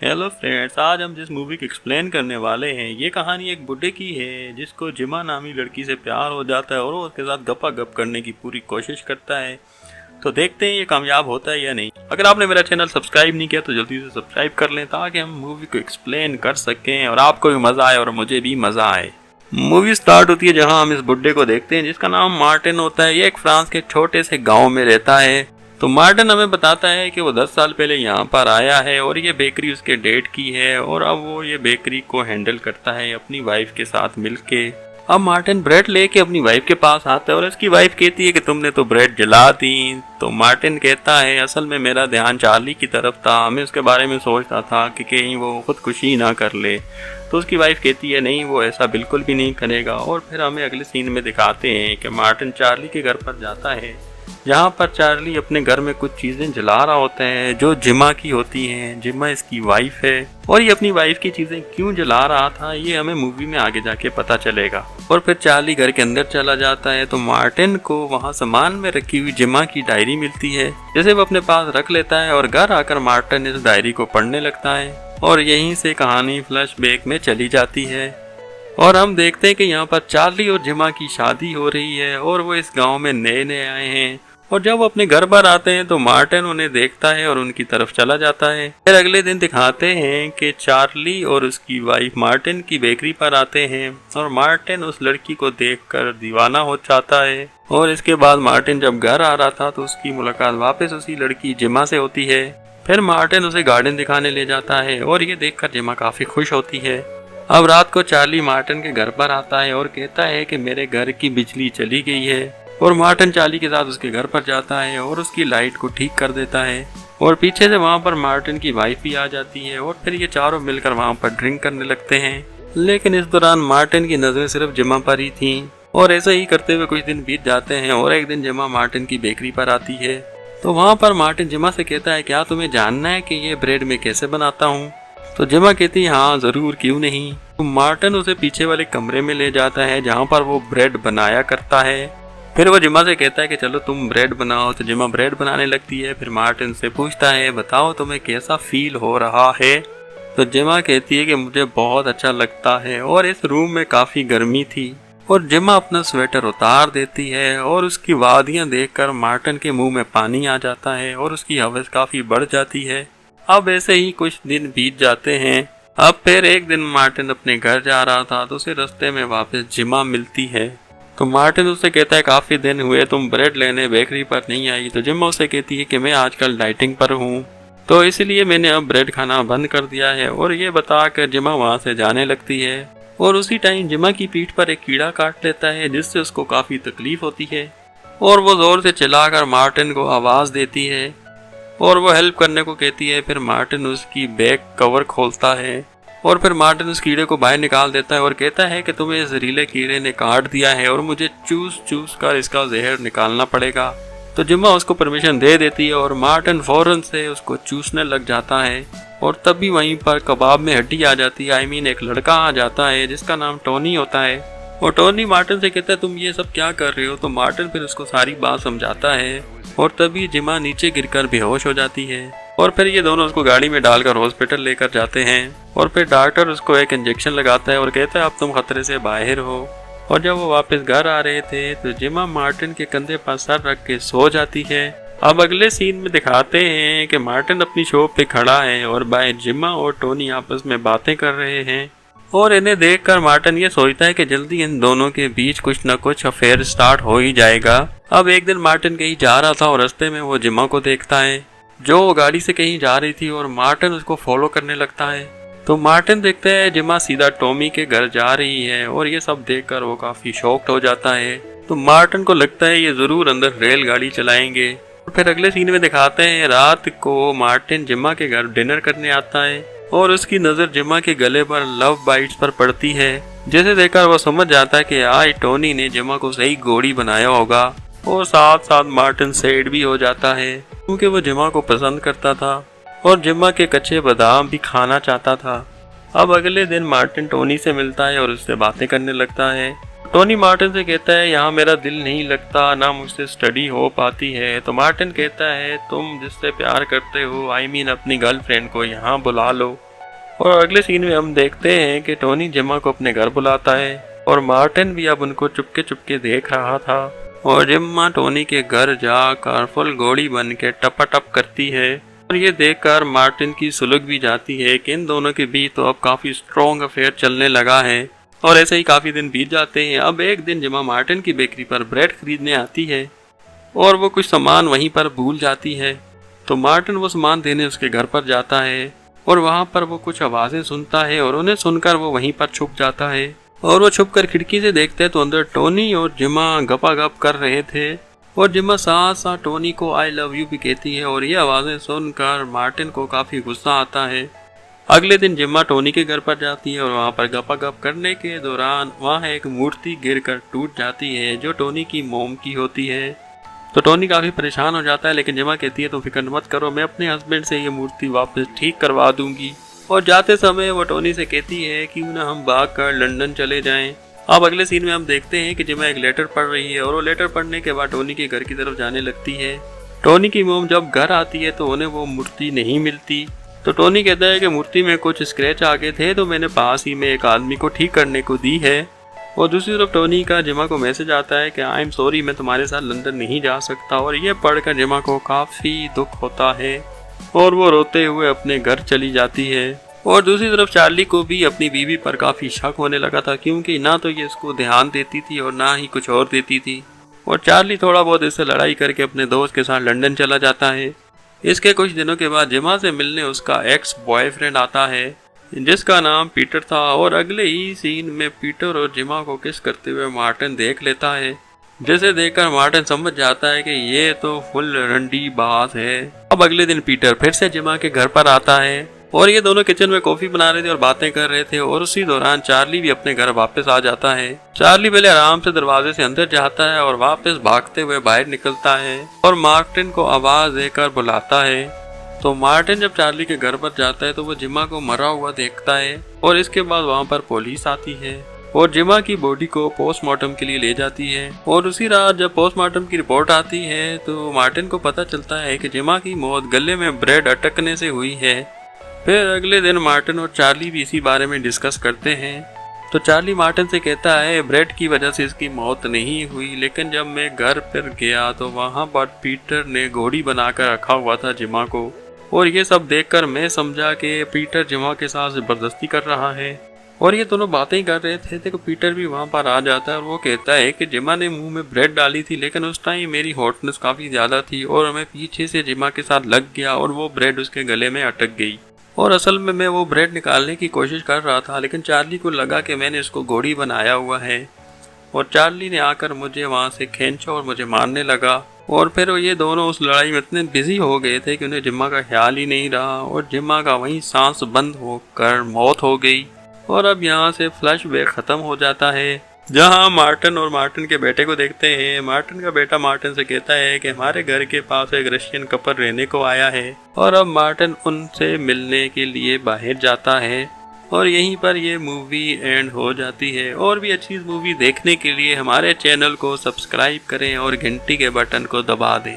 Hello friends, आज हम जिस मूवी को एक्सप्लेन करने वाले हैं ये कहानी एक बुड्ढे की है जिसको जिमा नामी लड़की से प्यार हो जाता है और वो उसके साथ गपा गप करने की पूरी कोशिश करता है। तो देखते हैं ये कामयाब होता है या नहीं। अगर आपने मेरा चैनल सब्सक्राइब नहीं किया तो जल्दी से सब्सक्राइब कर लें ताकि हम मूवी को एक्सप्लेन कर सकें और आपको भी मज़ा आए और मुझे भी मज़ा आए। मूवी स्टार्ट होती है जहाँ हम इस बुड्ढे को देखते हैं जिसका नाम मार्टिन होता है। ये एक फ्रांस के छोटे से गाँव में रहता है। तो मार्टिन हमें बताता है कि वो 10 साल पहले यहाँ पर आया है और ये बेकरी उसके डैड की है और अब वो ये बेकरी को हैंडल करता है अपनी वाइफ के साथ मिलके। अब मार्टिन ब्रेड लेके अपनी वाइफ के पास आता है और उसकी वाइफ कहती है कि तुमने तो ब्रेड जला दी। तो मार्टिन कहता है असल में मेरा ध्यान चार्ली की तरफ था, मैं उसके बारे में सोचता था कि कहीं वो खुदकुशी ना कर ले। तो उसकी वाइफ कहती है नहीं, वो ऐसा बिल्कुल भी नहीं करेगा। और फिर हमें अगले सीन में दिखाते हैं कि मार्टिन चार्ली के घर पर जाता है जहाँ पर चार्ली अपने घर में कुछ चीज़ें जला रहा होता है जो जिमा की होती हैं। जिमा इसकी वाइफ है और ये अपनी वाइफ की चीज़ें क्यों जला रहा था ये हमें मूवी में आगे जाके पता चलेगा। और फिर चार्ली घर के अंदर चला जाता है तो मार्टिन को वहाँ सामान में रखी हुई जिमा की डायरी मिलती है जिसे वो अपने पास रख लेता है और घर आकर मार्टिन इस डायरी को पढ़ने लगता है और यहीं से कहानी फ्लैशबैक में चली जाती है। और हम देखते हैं कि यहाँ पर चार्ली और जिमा की शादी हो रही है और वो इस गांव में नए नए आए हैं। और जब वो अपने घर पर आते हैं तो मार्टिन उन्हें देखता है और उनकी तरफ चला जाता है। फिर अगले दिन दिखाते हैं कि चार्ली और उसकी वाइफ मार्टिन की बेकरी पर आते हैं और मार्टिन उस लड़की को देखकर दीवाना हो जाता है। और इसके बाद मार्टिन जब घर आ रहा था तो उसकी मुलाकात वापस उसी लड़की जिमा से होती है। फिर मार्टिन उसे गार्डन दिखाने ले जाता है और ये देखकर जिमा काफी खुश होती है। अब रात को चार्ली मार्टिन के घर पर आता है और कहता है कि मेरे घर की बिजली चली गई है। और मार्टिन चार्ली के साथ उसके घर पर जाता है और उसकी लाइट को ठीक कर देता है। और पीछे से वहाँ पर मार्टिन की वाइफ भी आ जाती है और फिर ये चारों मिलकर वहाँ पर ड्रिंक करने लगते हैं। लेकिन इस दौरान मार्टिन की नजरें सिर्फ जिमा पर ही थी। और ऐसे ही करते हुए कुछ दिन बीत जाते हैं और एक दिन जिमा मार्टिन की बेकरी पर आती है। तो वहाँ पर मार्टिन जिमा से कहता है क्या तुम्हें जानना है कि ये ब्रेड मैं कैसे बनाता हूँ। तो जिमा कहती है हाँ जरूर, क्यों नहीं। तो मार्टिन उसे पीछे वाले कमरे में ले जाता है जहाँ पर वो ब्रेड बनाया करता है। फिर वो जिमा से कहता है कि चलो तुम ब्रेड बनाओ। तो जिमा ब्रेड बनाने लगती है। फिर मार्टिन से पूछता है बताओ तुम्हें कैसा फील हो रहा है। तो जिमा कहती है कि मुझे बहुत अच्छा लगता है और इस रूम में काफ़ी गर्मी थी। और जिमा अपना स्वेटर उतार देती है और उसकी वादियाँ देखकर मार्टिन के मुंह में पानी आ जाता है और उसकी हवस काफ़ी बढ़ जाती है। अब ऐसे ही कुछ दिन बीत जाते हैं। अब फिर एक दिन मार्टिन अपने घर जा रहा था तो उसे रास्ते में वापस जिमा मिलती है। तो मार्टिन उससे कहता है काफ़ी दिन हुए तुम ब्रेड लेने बेकरी पर नहीं आई। तो जिमा उससे कहती है कि मैं आजकल डाइटिंग पर हूँ तो इसलिए मैंने अब ब्रेड खाना बंद कर दिया है। और ये बताकर जिमा वहाँ से जाने लगती है। और उसी टाइम जिमा की पीठ पर एक कीड़ा काट लेता है जिससे उसको काफ़ी तकलीफ होती है। और वो ज़ोर से चिल्लाकर मार्टिन को आवाज़ देती है और वो हेल्प करने को कहती है। फिर मार्टिन उसकी बैग कवर खोलता है और फिर मार्टिन उस कीड़े को बाहर निकाल देता है और कहता है कि तुम्हें इस जहरीले कीड़े ने काट दिया है और मुझे चूस चूस कर इसका जहर निकालना पड़ेगा। तो जिमा उसको परमिशन दे देती है और मार्टिन फौरन से उसको चूसने लग जाता है। और तभी वहीं पर कबाब में हड्डी आ जाती है। एक लड़का आ जाता है जिसका नाम टोनी होता है। और टोनी मार्टिन से कहता है तुम ये सब क्या कर रहे हो। तो मार्टिन फिर उसको सारी बात समझाता है और तभी जिमा नीचे गिरकर बेहोश हो जाती है। और फिर ये दोनों उसको गाड़ी में डालकर हॉस्पिटल लेकर जाते हैं। और फिर डॉक्टर उसको एक इंजेक्शन लगाता है और कहता है अब तुम खतरे से बाहर हो। और जब वो वापस घर आ रहे थे तो जिमा मार्टिन के कंधे पर सर रख के सो जाती है। अब अगले सीन में दिखाते हैं कि मार्टिन अपनी शॉप पे खड़ा है और बाहर जिमा और टोनी आपस में बातें कर रहे हैं। और इन्हें देखकर मार्टिन ये सोचता है कि जल्दी इन दोनों के बीच कुछ न कुछ अफेयर स्टार्ट हो ही जाएगा। अब एक दिन मार्टिन कहीं जा रहा था और रास्ते में वो जिमा को देखता है जो गाड़ी से कहीं जा रही थी और मार्टिन उसको फॉलो करने लगता है। तो मार्टिन देखता है जिमा सीधा टॉमी के घर जा रही है और ये सब देखकर वो काफी शॉक्ड हो जाता है। तो मार्टिन को लगता है ये जरूर अंदर रेलगाड़ी चलाएंगे। और फिर अगले सीन में दिखाते हैं रात को मार्टिन जिमा के घर डिनर करने आता है और उसकी नजर जिमा के गले पर लव बाइट्स पर पड़ती है जिसे देखकर वो समझ जाता है कि आज टोनी ने जिमा को सही गोली बनाया होगा। और साथ साथ मार्टिन सैड भी हो जाता है क्योंकि वो जिमा को पसंद करता था और जिमा के कच्चे बादाम भी खाना चाहता था। अब अगले दिन मार्टिन टोनी से मिलता है और उससे बातें करने लगता है। टोनी मार्टिन से कहता है यहाँ मेरा दिल नहीं लगता, ना मुझसे स्टडी हो पाती है। तो मार्टिन कहता है तुम जिससे प्यार करते हो अपनी गर्लफ्रेंड को यहाँ बुला लो। और अगले सीन में हम देखते हैं कि टोनी जिमा को अपने घर बुलाता है और मार्टिन भी अब उनको चुपके चुपके देख रहा था। और जिमा टोनी के घर जाकर फुल गोली बन के टपाटप करती है और ये देखकर मार्टिन की सुलग भी जाती है कि इन दोनों के बीच तो अब काफी स्ट्रॉन्ग अफेयर चलने लगा है। और ऐसे ही काफी दिन बीत जाते हैं। अब एक दिन जिमा मार्टिन की बेकरी पर ब्रेड खरीदने आती है और वो कुछ सामान वहीं पर भूल जाती है। तो मार्टिन वो सामान देने उसके घर पर जाता है और वहाँ पर वो कुछ आवाजें सुनता है और उन्हें सुनकर वो वहीं पर छुप जाता है। और वो छुपकर खिड़की से देखते हैं तो अंदर टोनी और जिमा गपागप कर रहे थे और जिमा साथ साथ टोनी को आई लव यू भी कहती है। और ये आवाजें सुनकर मार्टिन को काफी गुस्सा आता है। अगले दिन जिमा टोनी के घर पर जाती है और वहाँ पर गपागप करने के दौरान वहाँ एक मूर्ति गिरकर टूट जाती है जो टोनी की मोम की होती है। तो टोनी काफी परेशान हो जाता है, लेकिन जिमा कहती है तुम फिक्र मत करो, मैं अपने हस्बैंड से ये मूर्ति वापस ठीक करवा दूंगी। और जाते समय वो टोनी से कहती है कि ना हम भाग कर लंदन चले जाएं। अब अगले सीन में हम देखते हैं कि जिमा एक लेटर पढ़ रही है और वो लेटर पढ़ने के बाद टोनी के घर की तरफ जाने लगती है। टोनी की मोम जब घर आती है तो उन्हें वो मूर्ति नहीं मिलती। तो टोनी कहता है कि मूर्ति में कुछ स्क्रैच आ गए थे तो मैंने पास ही में एक आदमी को ठीक करने को दी है। और दूसरी तरफ टोनी का जिमा को मैसेज आता है कि आई एम सॉरी, मैं तुम्हारे साथ लंदन नहीं जा सकता। और ये पढ़कर जिमा को काफ़ी दुख होता है और वो रोते हुए अपने घर चली जाती है। और दूसरी तरफ चार्ली को भी अपनी बीवी पर काफ़ी शक होने लगा था, क्योंकि ना तो ये इसको ध्यान देती थी और ना ही कुछ और देती थी। और चार्ली थोड़ा बहुत इससे लड़ाई करके अपने दोस्त के साथ लंदन चला जाता है। इसके कुछ दिनों के बाद जिमा से मिलने उसका एक्स बॉयफ्रेंड आता है जिसका नाम पीटर था। और अगले ही सीन में पीटर और जिमा को किस करते हुए मार्टिन देख लेता है, जिसे देखकर मार्टिन समझ जाता है कि ये तो फुल रंडी बात है। अब अगले दिन पीटर फिर से जिमा के घर पर आता है और ये दोनों किचन में कॉफी बना रहे थे और बातें कर रहे थे। और उसी दौरान चार्ली भी अपने घर वापस आ जाता है। चार्ली पहले आराम से दरवाजे से अंदर जाता है और वापस भागते हुए बाहर निकलता है और मार्टिन को आवाज देकर बुलाता है। तो मार्टिन जब चार्ली के घर पर जाता है तो वो जिमा को मरा हुआ देखता है और इसके बाद वहाँ पर पुलिस आती है और जिमा की बॉडी को पोस्टमार्टम के लिए ले जाती है। और उसी रात जब पोस्टमार्टम की रिपोर्ट आती है तो मार्टिन को पता चलता है कि जिमा की मौत गले में ब्रेड अटकने से हुई है। फिर अगले दिन मार्टिन और चार्ली भी इसी बारे में डिस्कस करते हैं। तो चार्ली मार्टिन से कहता है ब्रेड की वजह से इसकी मौत नहीं हुई, लेकिन जब मैं घर पर गया तो वहाँ पर पीटर ने घोड़ी बनाकर रखा हुआ था जिमा को। और ये सब देखकर मैं समझा कि पीटर जिमा के साथ जबरदस्ती कर रहा है। और ये दोनों बातें ही कर रहे थे तो पीटर भी वहाँ पर आ जाता है और वो कहता है कि जिमा ने मुंह में ब्रेड डाली थी, लेकिन उस टाइम मेरी हॉटनेस काफ़ी ज़्यादा थी और मैं पीछे से जिमा के साथ लग गया और वो ब्रेड उसके गले में अटक गई। और असल में मैं वो ब्रेड निकालने की कोशिश कर रहा था, लेकिन चार्ली को लगा कि मैंने इसको घोड़ी बनाया हुआ है और चार्ली ने आकर मुझे वहाँ से खींचा और मुझे मारने लगा। और फिर ये दोनों उस लड़ाई में इतने बिजी हो गए थे कि उन्हें जिम्मा का ख्याल ही नहीं रहा और जिम्मा का वहीं सांस बंद होकर मौत हो गई। और अब यहाँ से फ्लैशबैक ख़त्म हो जाता है, जहाँ मार्टिन और मार्टिन के बेटे को देखते हैं। मार्टिन का बेटा मार्टिन से कहता है कि हमारे घर के पास एक रशियन कपल रहने को आया है और अब मार्टिन उनसे मिलने के लिए बाहर जाता है। और यहीं पर ये मूवी एंड हो जाती है। और भी अच्छी मूवी देखने के लिए हमारे चैनल को सब्सक्राइब करें और घंटी के बटन को दबा दें।